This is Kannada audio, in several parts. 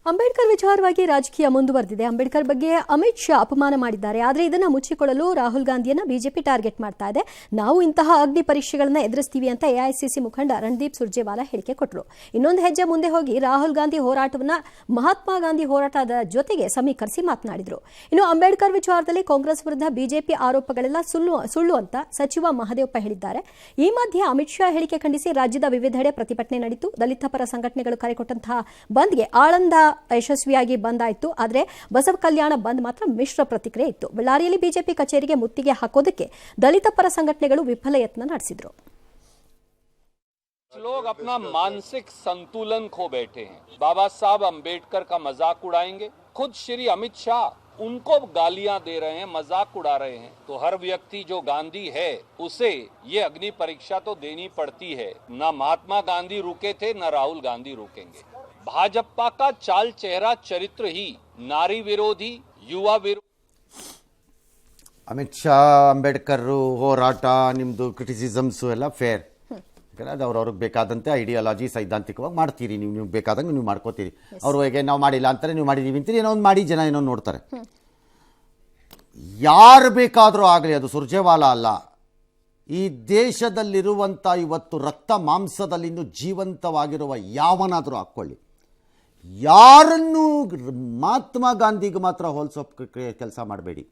ಅಂಬೇಡ್ಕರ್ ವಿಚಾರವಾಗಿ ರಾಜಕೀಯ ಮುಂದುವರೆದಿದೆ. ಅಂಬೇಡ್ಕರ್ ಬಗ್ಗೆ ಅಮಿತ್ ಶಾ ಅಪಮಾನ ಮಾಡಿದ್ದಾರೆ. ಆದರೆ ಇದನ್ನು ಮುಚ್ಚಿಕೊಳ್ಳಲು ರಾಹುಲ್ ಗಾಂಧಿಯನ್ನ ಬಿಜೆಪಿ ಟಾರ್ಗೆಟ್ ಮಾಡ್ತಾ ಇದೆ. ನಾವು ಇಂತಹ ಅಗ್ನಿ ಪರೀಕ್ಷೆಗಳನ್ನು ಎದುರಿಸ್ತೀವಿ ಅಂತ ಎಐಸಿಸಿ ಮುಖಂಡ ರಣದೀಪ್ ಸುರ್ಜೇವಾಲಾ ಹೇಳಿಕೆ ಕೊಟ್ಟರು. ಇನ್ನೊಂದು ಹೆಜ್ಜೆ ಮುಂದೆ ಹೋಗಿ ರಾಹುಲ್ ಗಾಂಧಿ ಹೋರಾಟವನ್ನ ಮಹಾತ್ಮ ಗಾಂಧಿ ಹೋರಾಟದ ಜೊತೆಗೆ ಸಮೀಕರಿಸಿ ಮಾತನಾಡಿದರು. ಇನ್ನು ಅಂಬೇಡ್ಕರ್ ವಿಚಾರದಲ್ಲಿ ಕಾಂಗ್ರೆಸ್ ವಿರುದ್ಧ ಬಿಜೆಪಿ ಆರೋಪಗಳೆಲ್ಲ ಸುಳ್ಳು ಅಂತ ಸಚಿವ ಮಹದೇವಪ್ಪ ಹೇಳಿದ್ದಾರೆ. ಈ ಮಧ್ಯೆ ಅಮಿತ್ ಶಾ ಹೇಳಿಕೆ ಖಂಡಿಸಿ ರಾಜ್ಯದ ವಿವಿಧೆಡೆ ಪ್ರತಿಭಟನೆ ನಡೆಯಿತು. ದಲಿತ ಪರ ಸಂಘಟನೆಗಳು ಕರೆಕೊಟ್ಟಂತಹ ಬಂದ್ಗೆ ಆಳಂದ ಯಶಸ್ವಿಯಾಗಿ ಬಂದ್ ಆಯಿತು. ಆದರೆ ಬಸವ ಕಲ್ಯಾಣ ಬಂದ್ ಮಾತ್ರ ಮಿಶ್ರ ಪ್ರತಿಕ್ರಿಯೆ ಇತ್ತು. ಬಳ್ಳಾರಿಯಲ್ಲಿ ಬಿಜೆಪಿ ಕಚೇರಿಗೆ ಮುತ್ತಿಗೆ ಹಾಕೋದಕ್ಕೆ ದಲಿತ ಪರ ಸಂಘಟನೆಗಳು ವಿಫಲ ಯತ್ನ ನಡೆಸಿದ್ರು. लोग अपना मानसिक संतुलन खो बैठे हैं. बाबा साहब अंबेडकर का मजाक उड़ाएंगे. खुद श्री अमित शाह उनको गालियां दे रहे हैं, मजाक उड़ा रहे हैं. तो हर व्यक्ति जो गांधी है उसे ये अग्नि परीक्षा तो देनी पड़ती है. न महात्मा गांधी रुके थे, न राहुल गांधी रुकेंगे. भाजपा का चाल चेहरा चरित्र ही नारी विरोधी, युवा विरोधी. ಅಮಿತ್ ಶಾ ಅಂಬೇಡ್ಕರ್ ಹೋರಾಟ ನಿಮ್ಮದು ಕ್ರಿಟಿಸಿಸಮ್ಸು ಎಲ್ಲ ಫೇರ್. ಅದು ಅವ್ರವ್ರಿಗೆ ಬೇಕಾದಂತೆ ಐಡಿಯಾಲಜಿ ಸೈದ್ಧಾಂತಿಕವಾಗಿ ಮಾಡ್ತೀರಿ. ನೀವು ಬೇಕಾದಂಗೆ ನೀವು ಮಾಡ್ಕೋತೀರಿ. ಅವ್ರಿಗೆ ನಾವು ಮಾಡಿಲ್ಲ ಅಂತಾರೆ, ನೀವು ಮಾಡಿದ್ದೀವಿ ಅಂತೀರಿ. ಏನೋ ಒಂದು ಮಾಡಿ ಜನ ಏನೋ ನೋಡ್ತಾರೆ. ಯಾರು ಬೇಕಾದರೂ ಆಗಲಿ, ಅದು ಸುರ್ಜೇವಾಲಾ ಅಲ್ಲ, ಈ ದೇಶದಲ್ಲಿರುವಂಥ ಇವತ್ತು ರಕ್ತ ಮಾಂಸದಲ್ಲಿ ಇನ್ನೂ ಜೀವಂತವಾಗಿರುವ ಯಾವನಾದರೂ ಹಾಕ್ಕೊಳ್ಳಿ, ಯಾರನ್ನು ಮಹಾತ್ಮ ಗಾಂಧಿಗೆ ಮಾತ್ರ ಹೋಲಿಸೋ ಕೆಲಸ ಮಾಡಬೇಡಿ.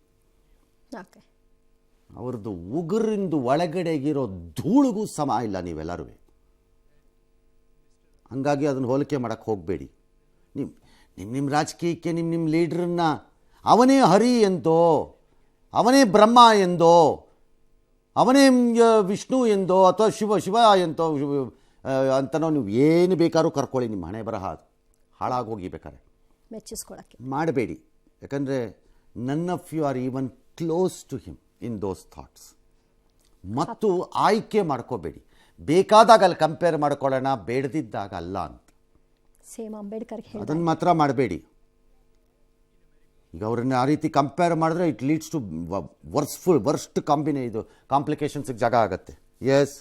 ಅವ್ರದ್ದು ಉಗುರಿಂದು ಒಳಗಡೆಗಿರೋ ಧೂಳಿಗೂ ಸಮ ಇಲ್ಲ ನೀವೆಲ್ಲರೂ. ಹಾಗಾಗಿ ಅದನ್ನು ಹೋಲಿಕೆ ಮಾಡೋಕ್ಕೆ ಹೋಗಬೇಡಿ. ನಿಮ್ಮ ರಾಜಕೀಯಕ್ಕೆ ನಿಮ್ಮ ಲೀಡ್ರನ್ನ ಅವನೇ ಹರಿ ಎಂದೋ, ಅವನೇ ಬ್ರಹ್ಮ ಎಂದೋ, ಅವನೇ ವಿಷ್ಣು ಎಂದೋ ಅಥವಾ ಶಿವ ಎಂತೋ ಅಂತನೋ ನೀವು ಏನು ಬೇಕಾದ್ರೂ ಕರ್ಕೊಳ್ಳಿ. ನಿಮ್ಮ ಹಣೆ ಬರಹ ಹಾಳಾಗೋಗಿ ಬೇಕಾದ್ರೆ ಮೆಚ್ಚಿಸ್ಕೊಳ್ಳೋಕ್ಕೆ ಮಾಡಬೇಡಿ. ಯಾಕಂದರೆ none of you are even close to him in those thoughts. ಮತ್ತು ಆಯ್ಕೆ ಮಾಡ್ಕೋಬೇಡಿ. ಬೇಕಾದಾಗ ಅಲ್ಲಿ ಕಂಪೇರ್ ಮಾಡ್ಕೊಳ್ಳೋಣ, ಬೇಡದಿದ್ದಾಗ ಅಲ್ಲ ಅಂತ. ಸೇಮ್ ಅಂಬೇಡ್ಕರ್ ಅದನ್ನು ಮಾತ್ರ ಮಾಡಬೇಡಿ. ಈಗ ಅವ್ರನ್ನ ಆ ರೀತಿ ಕಂಪೇರ್ ಮಾಡಿದ್ರೆ ಇಟ್ ಲೀಡ್ಸ್ ಟು ವರ್ಸ್ಟ್ ಕಾಂಪ್ಲಿಕೇಶನ್ಸ್ಗೆ ಜಾಗ ಆಗುತ್ತೆ. ಎಸ್.